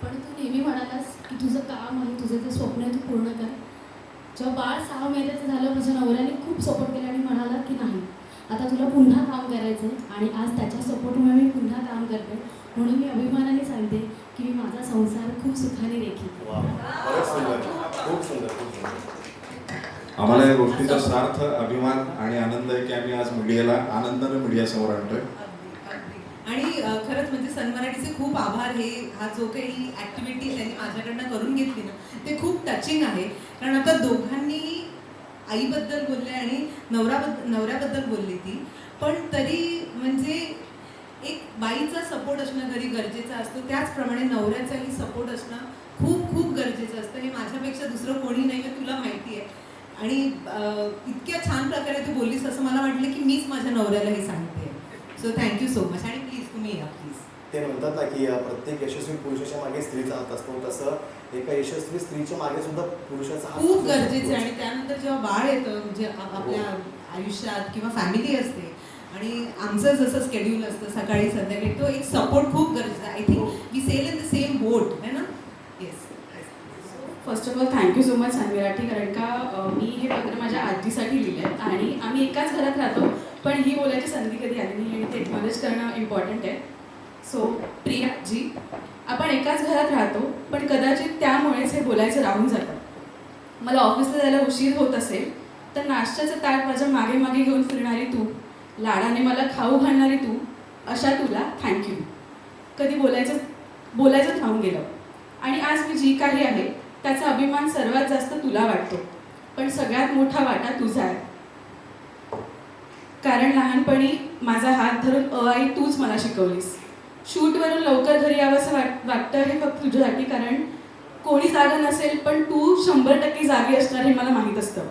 पण तू नेहमी म्हणालास की तुझं काम आहे, तुझं जे स्वप्न आहे तू पूर्ण कर. जेव्हा बाळ 6 महिन्याचं झालं, माझ्या नवऱ्याने खूप सपोर्ट केला आणि म्हणाला की नाही, आता तुला पुन्हा काम करायचं आहे, आणि आज त्याच्या सपोर्टमुळे मी पुन्हा काम करते. म्हणून मी अभिमानाने सांगते की मी माझा संसार खूप सुखाने रेखीत. वा, खरंच सुंदर, खूप सुंदर, खूप सुंदर. आम्हाला या गोष्टीचा सार्थ अभिमान आणि आनंद आहे की आम्ही आज मीडियाला आनंदाने मीडियासमोर आणतोय. आणि खरंच म्हणजे सन मराठीचे खूप आभार. हा जो काही ॲक्टिव्हिटी त्यांनी माझ्याकडनं करून घेतली ना, ते खूप टचिंग आहे. कारण आता दोघांनी आईबद्दल बोलले आणि नवऱ्याबद्दल बोलली ती, पण तरी म्हणजे एक बाईचा सपोर्ट असणं घरी गरजेचं असतं, त्याचप्रमाणे नवऱ्याचाही सपोर्ट असणं खूप खूप गरजेचं असतं. हे माझ्यापेक्षा दुसरं कोणी नाही, हे तुला माहिती आहे. आणि इतक्या छान प्रकारे तू बोललीस, असं मला वाटलं की मीच माझ्या नवऱ्याला हे सांगते. सो थँक्यू सो मच आणि प्लीज तुम्ही या प्लीज. ते म्हणतात ना की प्रत्येक यशस्वी पुरुषाच्या मागे स्त्रीचा हात असतो, तसं एका यशस्वी स्त्रीच्या मागे सुद्धा पुरुषाचा हात खूप असतो. गरजेचं आहे. आणि त्यानंतर जेव्हा बाळ येतं म्हणजे आपल्या आयुष्यात किंवा फॅमिली असते आणि आमचं जसं स्केड्यूल असतं सकाळी संध्याकाळी, तो एक सपोर्ट खूप गरजेचा आहे. I think we sail in the same boat है ना. Yes. First of all thank you so much Sun Marathi, कारण का मी हे पत्र माझ्या आजीसाठी लिहिलं आहे आणि आम्ही एकाच घरात राहतो, पण ही बोलायची संधी कधी आली नाही आणि ते एक्नॉलेज करणं इम्पॉर्टंट आहे. सो प्रिया जी, आपण एकाच घरात राहतो, पण कदाचित त्यामुळेच हे बोलायचं राहून जातं. मला ऑफिसला जायला उशीर होत असेल तर नाश्त्याचं ताट माझ्या मागे मागे घेऊन फिरणारी तू, लाडाने मला खाऊ घालणारी तू, अशा तुला थँक्यू. कधी बोलायचं राहून गेलं आणि आज मी जी काही आहे त्याचा अभिमान सर्वात जास्त तुला वाटतो, पण सगळ्यात मोठा वाटा तुझा आहे. कारण लहानपणी माझा हात धरून आई तूच मला शिकवलीस. शूटवरून लवकर घरी यावंसं वाटतं हे फक्त तुझ्यासाठी, कारण कोणी जागा नसेल पण तू 100% जागी असणार हे मला माहीत असतं.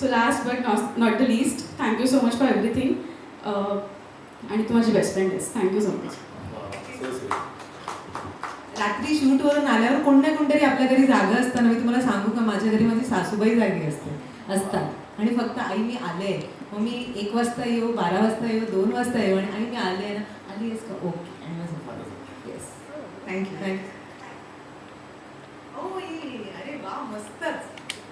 So last but not the list, thank you so much for everything. आणि तू माझी बेस्ट फ्रेंड आहेस. Thank you so much. रात्री शूटवरून आल्यावर कोण ना कोणतरी आपल्या घरी जागा असताना, मी तुम्हाला सांगू का, माझ्या घरी माझी सासूबाई जागी असतात आणि फक्त आई मी आले, मग मी 1 वाजता येऊ, 12 वाजता येऊ, 2 वाजता येऊ आणि आई मी आले ना, आली आहेस का, ओके, आणि माझं येस. थँक्यू. ओ अरे वा, मस्तच.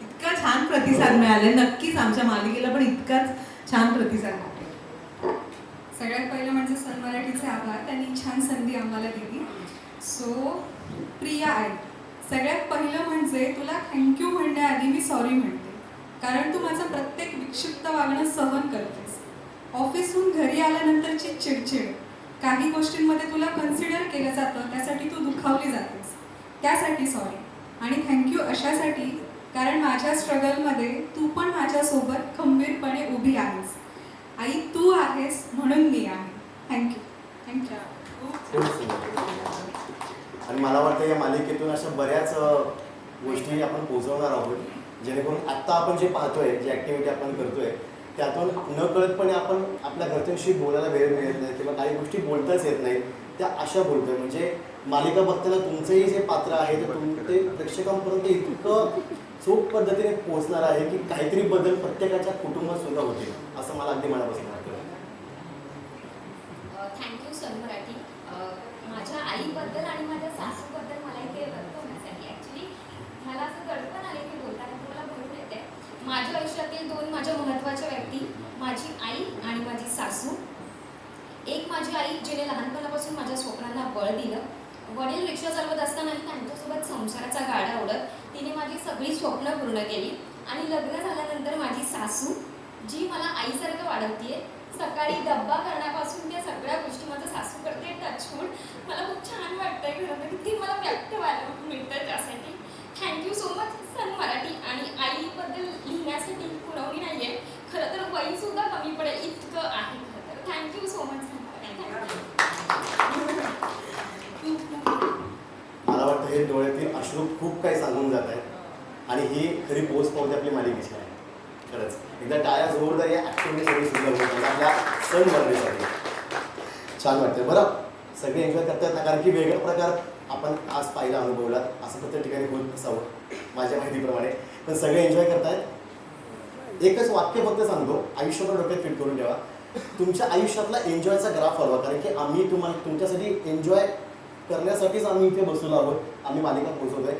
इतका छान प्रतिसाद मिळाला. नक्कीच आमच्या मालिकेला पण इतकाच छान प्रतिसाद मिळाला. सगळ्यात पहिलं म्हणजे सन मराठीचे आभार, त्यांनी छान संधी आम्हाला दिली. सो प्रिया आई, सगळ्यात पहिलं म्हणजे तुला थँक्यू म्हणण्याआधी मी सॉरी म्हणते, कारण तू माझं प्रत्येक विक्षिप्त वागणं सहन करतेस. ऑफिसहून घरी आल्यानंतरची चिडचिड, काही गोष्टींमध्ये तुला कन्सिडर केलं जातं त्यासाठी तू दुखावली जातेस, त्यासाठी सॉरी. आणि थँक्यू अशासाठी कारण माझ्या स्ट्रगलमध्ये तू पण माझ्यासोबत खंबीरपणे उभी आहेस. आई तू आहेस म्हणून मी आहे. थँक्यू. आणि मला वाटतं या मालिकेतून अशा बऱ्याच गोष्टी आपण पोहोचवणार आहोत, जेणेकरून आत्ता आपण जे पाहतोय, जी ॲक्टिव्हिटी आपण करतोय, त्यातून नकळतपणे आपण आपल्या घरच्यांशी बोलायला वेळ मिळत नाही किंवा काही गोष्टी बोलताच येत नाहीत, त्या अशा बोलतोय. म्हणजे मालिका बघताना तुमचंही जे पात्र आहे ते प्रेक्षकांपर्यंत इतकं चोख पद्धतीने पोहोचणार आहे की काहीतरी बदल प्रत्येकाच्या कुटुंबात सुद्धा होतील, असं मला अगदी मनापासून वाटतं. थँक्यू सन मराठी. माझ्या आईबद्दल आणि माझ्या सासूबद्दल मला इथे होण्यासाठी ॲक्च्युली मला असं दडपण आले की बोलताना तुम्हाला भरून येते. माझ्या आयुष्यातील 2 माझ्या महत्त्वाच्या व्यक्ती, माझी आई आणि माझी सासू. एक माझी आई, जिने लहानपणापासून माझ्या स्वप्नांना बळ दिलं. वडील रिक्षा चालवत असतानाही त्यांच्यासोबत संसाराचा गाडा ओढत तिने माझी सगळी स्वप्न पूर्ण केली. आणि लग्न झाल्यानंतर माझी सासू, जी मला आईसारखं वाढवतीये. सकाळी डब्बा करण्यापासून त्या सगळ्या गोष्टी माझं सासू करते. टचवूड मला खूप छान वाटतंय घरामध्ये, ती मला व्यक्त व्हायला मिळतं, त्यासाठी thank you so much Sun Marathi. आणि आईबद्दल लिहिण्यासाठी पुरवणी नाही आहे, खरं तर वयसुद्धा कमी पडेल इतकं आहे खरं तर. Thank you so much Sun Marathi. मला वाटतं हे डोळ्यातील अश्रू खूप काही सांगून जात आहेत आणि ही खरी पोच पावते आपली मालिकेची आहे. खरंच एकदा टाळ्या जोरदार या ॲक्टिव्हिटीसाठी सुद्धा होतात आपल्या सण मराठीसाठी. छान वाटतं. बरं, सगळे एन्जॉय करतात ना, कारण की वेगळा प्रकार आपण आज पाहिला, अनुभवला. असं प्रत्येक ठिकाणी होत नसावं माझ्या माहितीप्रमाणे, पण सगळे एन्जॉय करतायत. एकच वाक्य फक्त सांगतो, आयुष्यावर डोक्यात फिट करून ठेवा. तुमच्या आयुष्यातला एन्जॉयचा ग्राफ हवा, कारण की आम्ही तुमच्यासाठी एन्जॉय करण्यासाठीच आम्ही इथे बसलो आहोत. आम्ही मालिका पोहोचवतोय.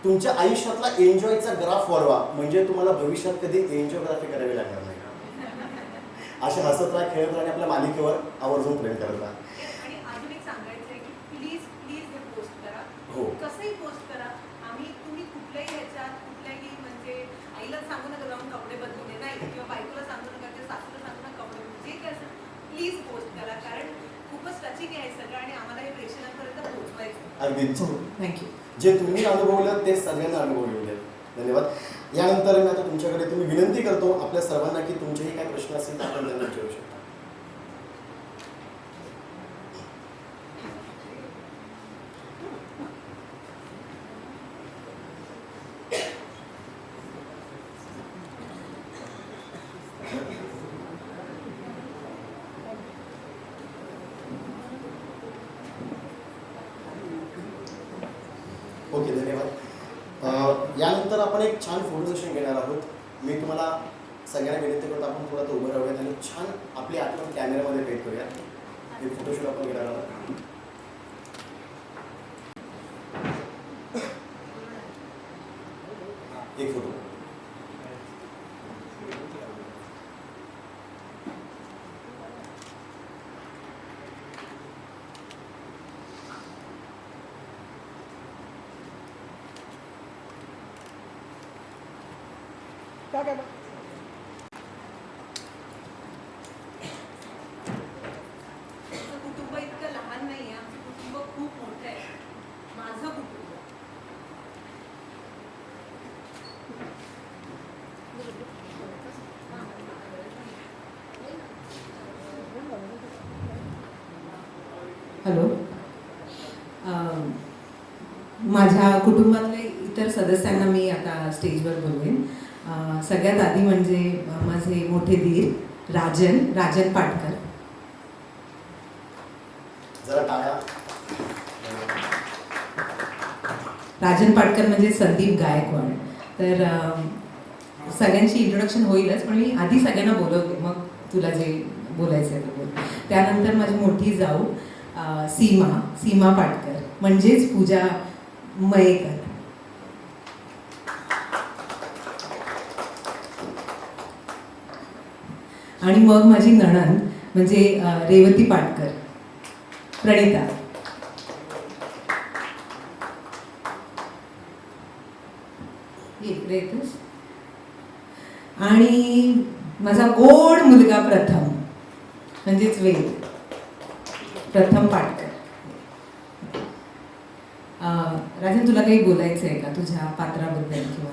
तुमच्या आयुष्यातला एन्जॉयचा ग्राफ वाढवा, म्हणजे तुम्हाला भविष्यात कधी एन्जॉयग्राफी करावी लागणार नाही. अशा हसत राहा, खेळत राहा, आपल्या मालिकेवर आवर्जून प्रेम करत राहा. आणि अजून एक सांगायचं आहे की प्लीज प्लीज हे पोस्ट करा. हो, कसंही पोस्ट करा. तुम्ही कुठल्याही ह्याच्यात कुठल्याही म्हणजे आईला सांगू नका जाऊन कपडे बदलून दे, नाही, किंवा बायकोला सांगू नका, किंवा सासूला सांगू नका कपडे बदलून, जे काय असेल प्लीज पोस्ट करा, कारण खूपच टचिंग आहे सगळं आणि आम्हाला हे प्रेक्षकांपर्यंत पोहोचवायचं. अगदीच. थँक्यू. जे तुम्ही अनुभवलं ते सगळ्यांना अनुभवले. धन्यवाद. यानंतर मी आता तुमच्याकडे विनंती करतो आपल्या सर्वांना की तुमचेही काही प्रश्न असतील तर आपण त्यांना विचारू शकता. आपण एक छान फोटो सेशन घेणार आहोत. मी तुम्हाला सगळ्यांना विनंती करतो आपण थोडं तर उभं राहूयात आणि छान आपली आठवण कॅमेऱ्यामध्ये पेट करूया. एक फोटोशूट आपण घेणार आहोत. एक फोटो. आमचं कुटुंब इतकं लहान नाही आहे, आमचं कुटुंब खूप मोठं आहे. माझं कुटुंब. हॅलो. माझ्या कुटुंबातले इतर सदस्यांना मी आता स्टेजवर बोलवेन. सगळ्यात आधी म्हणजे माझे मोठे दीर राजन पाटकर. जरा टाळ्या. राजन पाटकर म्हणजे संदीप गायकवाड. तर सगळ्यांची इंट्रोडक्शन होईलच, पण मी आधी सगळ्यांना बोलवते, मग तुला जे बोलायचं आहे ते बोल. त्यानंतर माझी मोठी जाऊ सीमा पाटकर म्हणजेच पूजा मयेकर. आणि मग माझी नणंद म्हणजे रेवती पाटकर, प्रणिता. इकडे येतोस. आणि माझा गोड मुलगा प्रथम म्हणजेच प्रथम पाटकर. राजन, तुला काही बोलायचं आहे का तुझ्या पात्राबद्दल किंवा?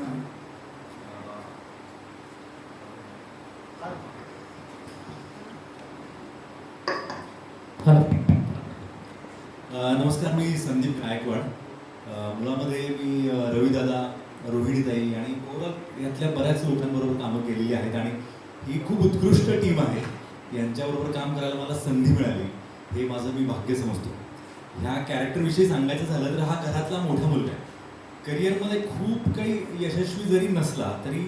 नमस्कार, मी संदीप गायकवाड. मुलामध्ये मी रविदादा, रोहिणीताई आणि ओव्हरऑल यातल्या बऱ्याच लोकांबरोबर कामं केलेली आहेत आणि ही खूप उत्कृष्ट टीम आहे. यांच्याबरोबर काम करायला मला संधी मिळाली हे माझं मी भाग्य समजतो. ह्या कॅरेक्टरविषयी सांगायचं झालं तर हा घरातला मोठा मुलगा आहे. करिअरमध्ये खूप काही यशस्वी जरी नसला तरी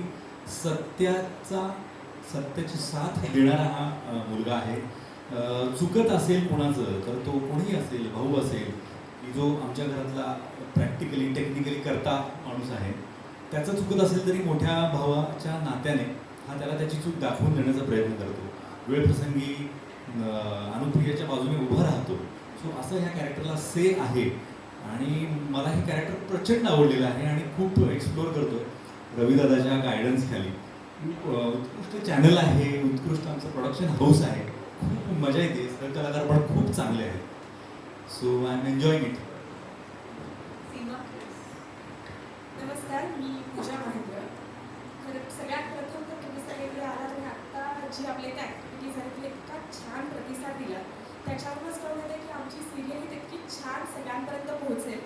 सत्याची साथ देणारा हा मुलगा आहे. चुकत असेल कोणाचं तर तो कोणीही असेल, भाऊ असेल की जो आमच्या घरातला प्रॅक्टिकली टेक्निकली करता माणूस आहे, त्याचं चुकत असेल तरी मोठ्या भावाच्या नात्याने हा त्याला त्याची चूक दाखवून देण्याचा प्रयत्न करतो. वेळप्रसंगी अनुप्रियाच्या बाजूने उभा राहतो. सो असं ह्या कॅरेक्टरला से आहे आणि मला हे कॅरेक्टर प्रचंड आवडलेलं आहे आणि खूप एक्सप्लोअर करतो आहे रविदादाच्या गायडन्सखाली. उत्कृष्ट चॅनल आहे, उत्कृष्ट आमचं प्रोडक्शन हाऊस आहे, खूप मजा येते. सहकलाकार पण खूप चांगले आहेत. So I am enjoying it. नमस्कार, मी पूजा महेंद्र. खरं सगळ्यात प्रथम तर तुम्ही सगळीकडे आलात आणि आत्ता जी आपल्या इथे ॲक्टिव्हिटीज आहेत तिला इतका छान प्रतिसाद दिला, त्याच्यावरूनच कळून येते की आमची सिरियल ही तितकी छान सगळ्यांपर्यंत पोहोचेल.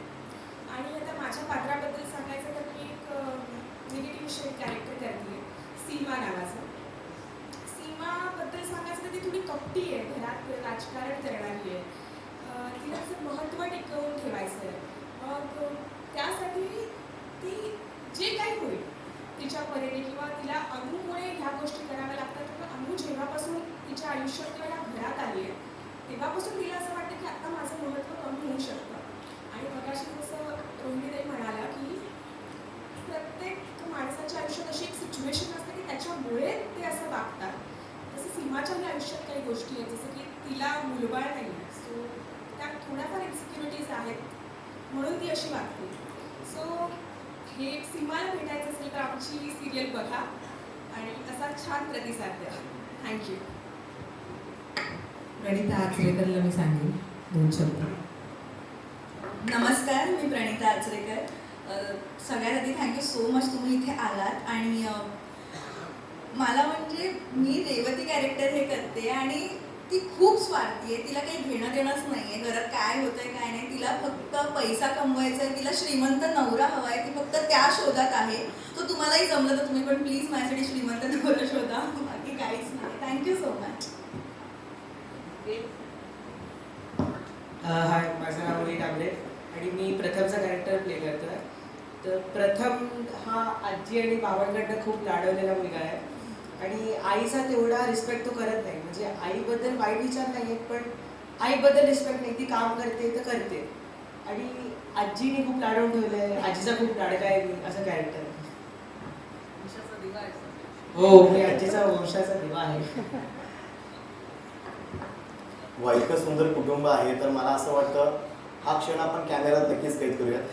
आणि आता माझ्या पात्राबद्दल सांगायचं तर मी एक निगेटिव्ह शेड कॅरेक्टर करते, सीमा नावाचं. सीमाबद्दल सांगायचं तर ती थोडी कपटी आहे, घरात राजकारण करणारी आहे. तिला असं महत्त्व टिकवून ठेवायचं आहे. मग त्यासाठी ती जे काही होईल तिच्या परीने किंवा तिला अनूमुळे ह्या गोष्टी कराव्या लागतात. किंवा अनू जेव्हापासून तिच्या आयुष्यात किंवा या घरात आली आहे तेव्हापासून तिला असं वाटतं की आता माझं महत्त्व कमी होऊ शकतं. आणि मगाशी जसं रोहिणीताई म्हणाल्या की प्रत्येक माणसाच्या आयुष्यात अशी एक सिच्युएशन असते की त्याच्यामुळे ते असं वागतात. तसं सीमाच्याही आयुष्यात काही गोष्टी आहेत, जसं की तिला मुलबाळ नाही आहे. सो त्या थोड्याफार इन्सिक्युरिटीज आहेत म्हणून ती अशी वागते. सो हे सीमाला भेटायचं असेल तर आमची सिरियल बघा आणि असा छान प्रतिसाद द्या. थँक्यू. प्रणिता आचरेकरला मी सांगेन 2 शब्द. नमस्कार, मी प्रणिता आचरेकर. सगळ्यात आधी थँक्यू सो मच तुम्ही इथे आलात. आणि मला म्हणजे मी रेवती कॅरेक्टर हे करते आणि ती खूप स्वार्थी आहे. तिला काही घेणं देणंच नाही आहे घरात काय होतं आहे काय नाही. तिला फक्त पैसा कमवायचा आहे, तिला श्रीमंत नवरा हवा आहे, ती फक्त त्या शोधात आहे. तो तुम्हालाही जमलं तर तुम्ही पण प्लीज माझ्यासाठी श्रीमंत नवरा शोधा, बाकी काहीच नाही. Thank you so much. हाय, माझं नाव रोहित आंबे आणि मी प्रथमचा कॅरेक्टर प्ले करतो आहे. तर प्रथम हा आजी आणि बाबांकडनं खूप लाडवलेला मुलगा आहे आणि आईचा तेवढा रिस्पेक्ट तो करत नाही. म्हणजे आईबद्दल वाईट विचार नाही आहेत, पण आईबद्दल रिस्पेक्ट नाही. ती काम करते तर करते. आणि आजीने खूप लाडवून ठेवलं आहे. आजीचा खूप लाडका आहे मी, असं कॅरेक्टर आहे. हो, मी आजीचा वंशाचा दिवा आहे. वा, इतकं सुंदर कुटुंब आहे, तर मला असं वाटतं हा क्षण आपण कॅमेऱ्यात नक्कीच कैद करूयात.